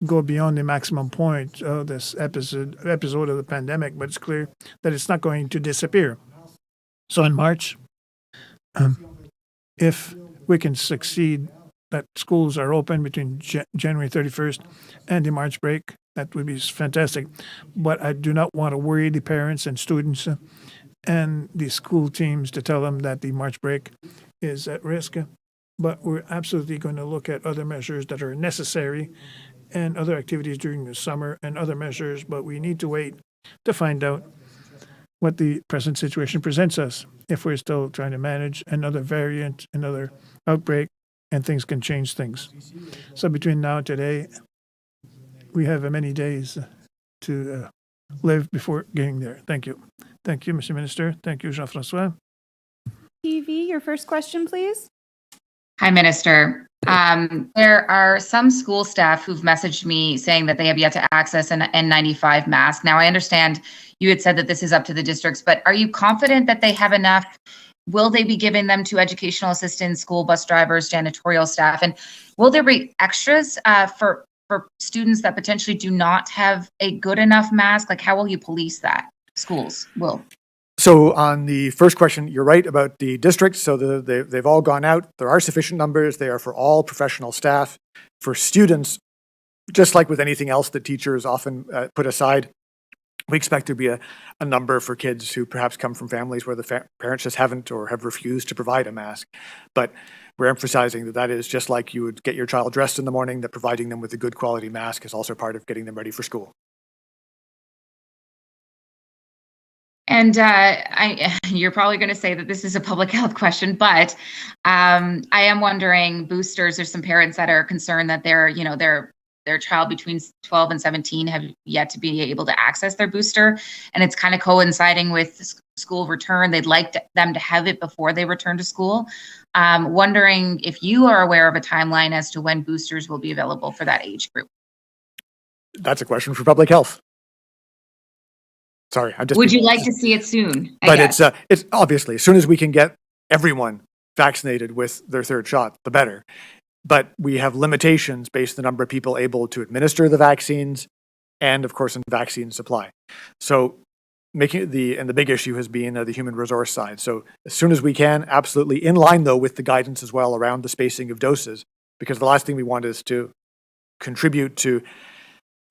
go beyond the maximum point of this episode of the pandemic, but it's clear that it's not going to disappear. So in March, if we can succeed that schools are open between January 31st and the March break, that would be fantastic. But I do not want to worry the parents and students and the school teams to tell them that the March break is at risk. But we're absolutely going to look at other measures that are necessary and other activities during the summer and other measures, but we need to wait to find out what the present situation presents us. If we're still trying to manage another variant, another outbreak, and things can change things. So between now and today, we have many days to live before getting there. Thank you. Thank you, Mr. Minister. Thank you, Jean-François. TV, your first question, please. Hi, Minister. There are some school staff who've messaged me saying that they have yet to access an N95 mask. Now, I understand you had said that this is up to the districts, but are you confident that they have enough? Will they be giving them to educational assistants, school bus drivers, janitorial staff? And will there be extras for students that potentially do not have a good enough mask? Like, how will you police that? Schools will. So on the first question, you're right about the districts. So they've all gone out. There are sufficient numbers. They are for all professional staff. For students, just like with anything else that teachers often put aside, we expect there to be a number for kids who perhaps come from families where the parents just haven't or have refused to provide a mask. But we're emphasizing that that is just like you would get your child dressed in the morning, that providing them with a good quality mask is also part of getting them ready for school. And you're probably going to say that this is a public health question, but I am wondering, boosters, there's some parents that are concerned that their child between 12 and 17 have yet to be able to access their booster. And it's kind of coinciding with school return. They'd like them to have it before they return to school. Wondering if you are aware of a timeline as to when boosters will be available for that age group. That's a question for public health. Sorry, Would you like to see it soon? But it's obviously, as soon as we can get everyone vaccinated with their third shot, the better. But we have limitations based on the number of people able to administer the vaccines and, of course, in vaccine supply. So making the big issue has been the human resource side. So as soon as we can, absolutely in line, though, with the guidance as well around the spacing of doses, because the last thing we want is to contribute to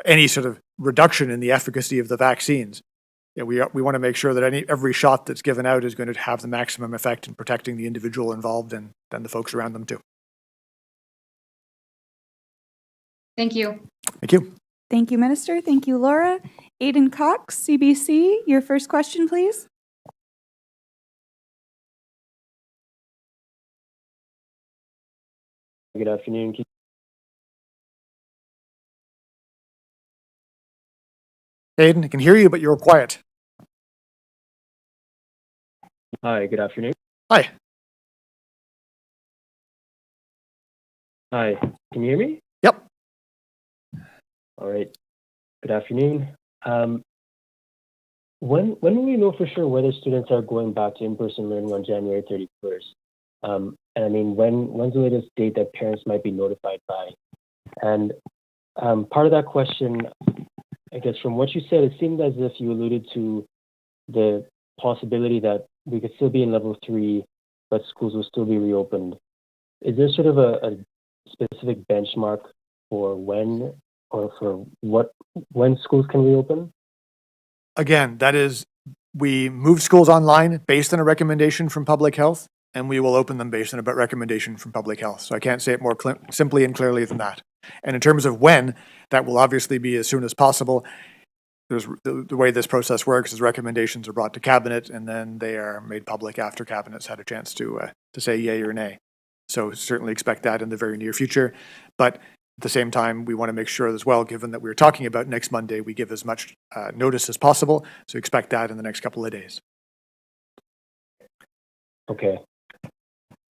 any sort of reduction in the efficacy of the vaccines. Yeah, we want to make sure that every shot that's given out is going to have the maximum effect in protecting the individual involved and then the folks around them too. Thank you. Thank you. Thank you, Minister. Thank you, Laura. Aidan Cox, CBC, your first question, please. Good afternoon. Aidan, I can hear you, but you're quiet. Hi, good afternoon. Hi. Hi, can you hear me? Yep. All right. Good afternoon. When will we know for sure whether students are going back to in-person learning on January 31st? And I mean, when's the latest date that parents might be notified by? And part of that question, I guess from what you said, it seemed as if you alluded to the possibility that we could still be in level 3, but schools will still be reopened. Is there sort of a specific benchmark for when or for when schools can reopen? Again, that is, we move schools online based on a recommendation from public health, and we will open them based on a recommendation from public health. So I can't say it more simply and clearly than that. And in terms of when, that will obviously be as soon as possible. There's the way this process works is recommendations are brought to cabinet and then they are made public after cabinet's had a chance to say yay or nay. So certainly expect that in the very near future. But at the same time, we want to make sure as well, given that we're talking about next Monday, we give as much notice as possible. So expect that in the next couple of days. Okay.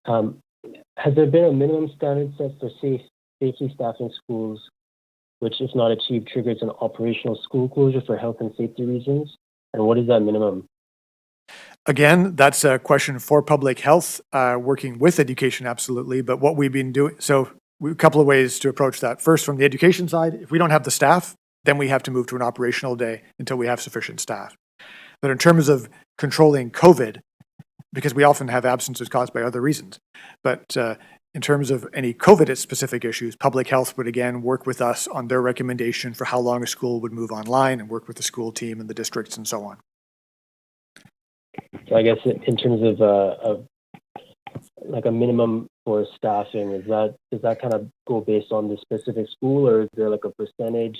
Has there been a minimum standard set for safety staffing schools, which if not achieved triggers an operational school closure for health and safety reasons? And what is that minimum? Again, that's a question for public health, working with education, absolutely. But what we've been doing, so a couple of ways to approach that. First, from the education side, if we don't have the staff, then we have to move to an operational day until we have sufficient staff. But in terms of controlling COVID, because we often have absences caused by other reasons, but in terms of any COVID-specific issues, public health would again work with us on their recommendation for how long a school would move online and work with the school team and the districts and so on. So I guess in terms of like a minimum for staffing, does that kind of go based on the specific school, or is there like a percentage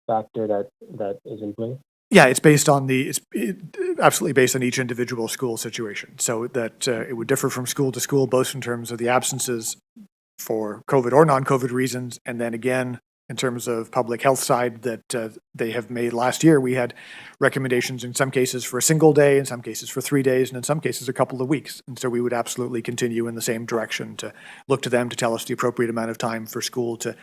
factor that is in play? Yeah, it's based on it's absolutely based on each individual school situation. So that it would differ from school to school, both in terms of the absences for COVID or non-COVID reasons, and then again, in terms of public health side that they have made last year, we had recommendations in some cases for a single day, in some cases for 3 days, and in some cases a couple of weeks. And so we would absolutely continue in the same direction to look to them to tell us the appropriate amount of time for school to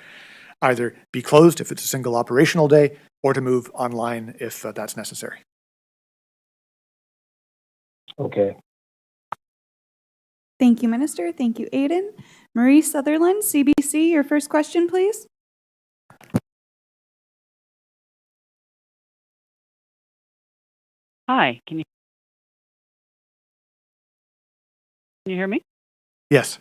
either be closed if it's a single operational day or to move online if that's necessary. Okay. Thank you, Minister. Thank you, Aidan. Marie Sutherland, CBC, your first question, please. Hi, can you hear me? Yes.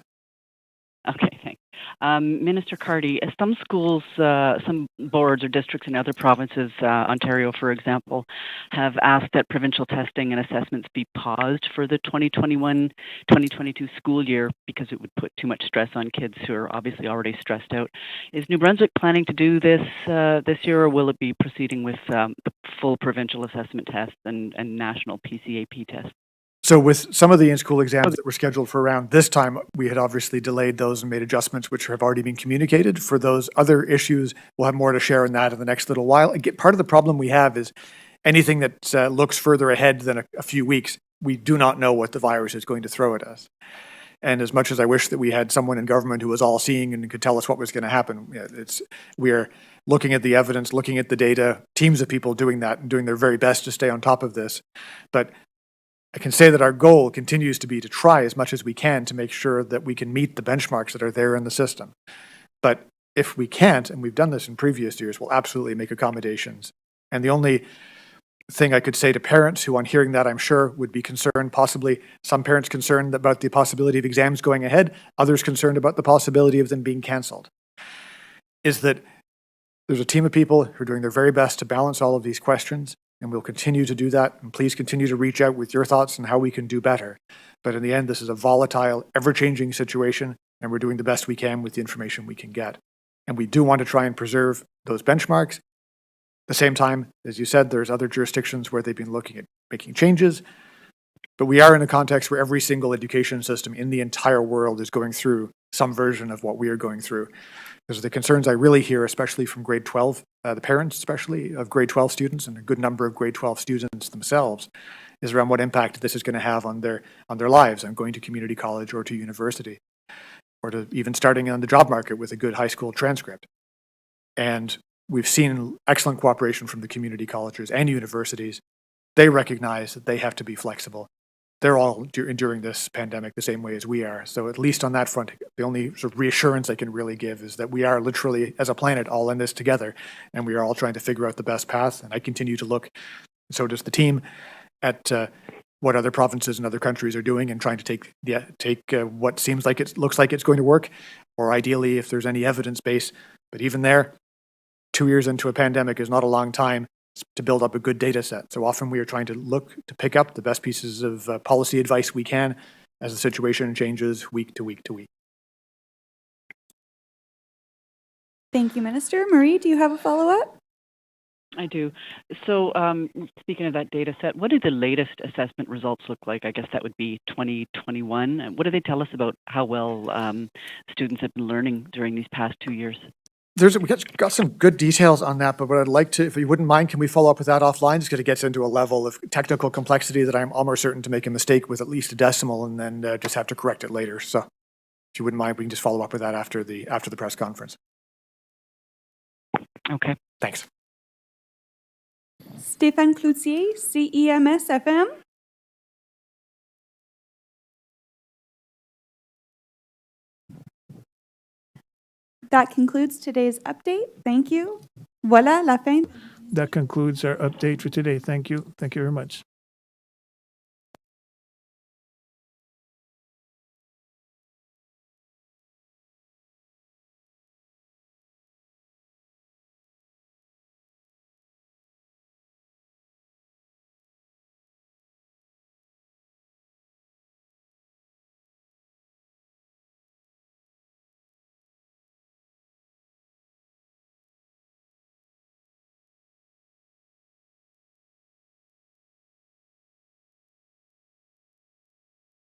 Okay, thanks. Minister Cardy, some schools, some boards or districts in other provinces, Ontario, for example, have asked that provincial testing and assessments be paused for the 2021-2022 school year because it would put too much stress on kids who are obviously already stressed out. Is New Brunswick planning to do this this year, or will it be proceeding with the full provincial assessment tests and national PCAP tests? So with some of the in-school exams that were scheduled for around this time, we had obviously delayed those and made adjustments which have already been communicated. For those other issues, we'll have more to share on that in the next little while. Again, part of the problem we have is anything that looks further ahead than a few weeks, we do not know what the virus is going to throw at us. And as much as I wish that we had someone in government who was all-seeing and could tell us what was going to happen, we are looking at the evidence, looking at the data, teams of people doing that and doing their very best to stay on top of this. But I can say that our goal continues to be to try as much as we can to make sure that we can meet the benchmarks that are there in the system. But if we can't, and we've done this in previous years, we'll absolutely make accommodations. And the only thing I could say to parents who, on hearing that, I'm sure would be concerned, possibly some parents concerned about the possibility of exams going ahead, others concerned about the possibility of them being canceled, is that there's a team of people who are doing their very best to balance all of these questions. And we'll continue to do that. And please continue to reach out with your thoughts on how we can do better. But in the end, this is a volatile, ever-changing situation, and we're doing the best we can with the information we can get. And we do want to try and preserve those benchmarks. At the same time, as you said, there's other jurisdictions where they've been looking at making changes. But we are in a context where every single education system in the entire world is going through some version of what we are going through. Because the concerns I really hear, especially from grade 12, the parents especially of grade 12 students and a good number of grade 12 students themselves, is around what impact this is going to have on their lives, on going to community college or to university, or to even starting on the job market with a good high school transcript. And we've seen excellent cooperation from the community colleges and universities. They recognize that they have to be flexible. They're all enduring this pandemic the same way as we are. So at least on that front, the only sort of reassurance I can really give is that we are literally, as a planet, all in this together, and we are all trying to figure out the best path. And I continue to look, so does the team, at what other provinces and other countries are doing and trying to take what seems like it looks like it's going to work, or ideally if there's any evidence base. But even there, 2 years into a pandemic is not a long time to build up a good data set. So often we are trying to look to pick up the best pieces of policy advice we can as the situation changes week to week to week. Thank you, Minister. Marie, do you have a follow-up? I do. So speaking of that data set, what do the latest assessment results look like? I guess that would be 2021. And what do they tell us about how well students have been learning during these past 2 years? We got some good details on that, but what I'd like to, if you wouldn't mind, can we follow up with that offline? Just because it gets into a level of technical complexity that I'm almost certain to make a mistake with at least a decimal and then just have to correct it later. So if you wouldn't mind, we can just follow up with that after the press conference. Okay. Thanks. Stéphane Cloutier, CEMS FM. That concludes today's update. Thank you. Voilà la fin. That concludes our update for today. Thank you. Thank you very much.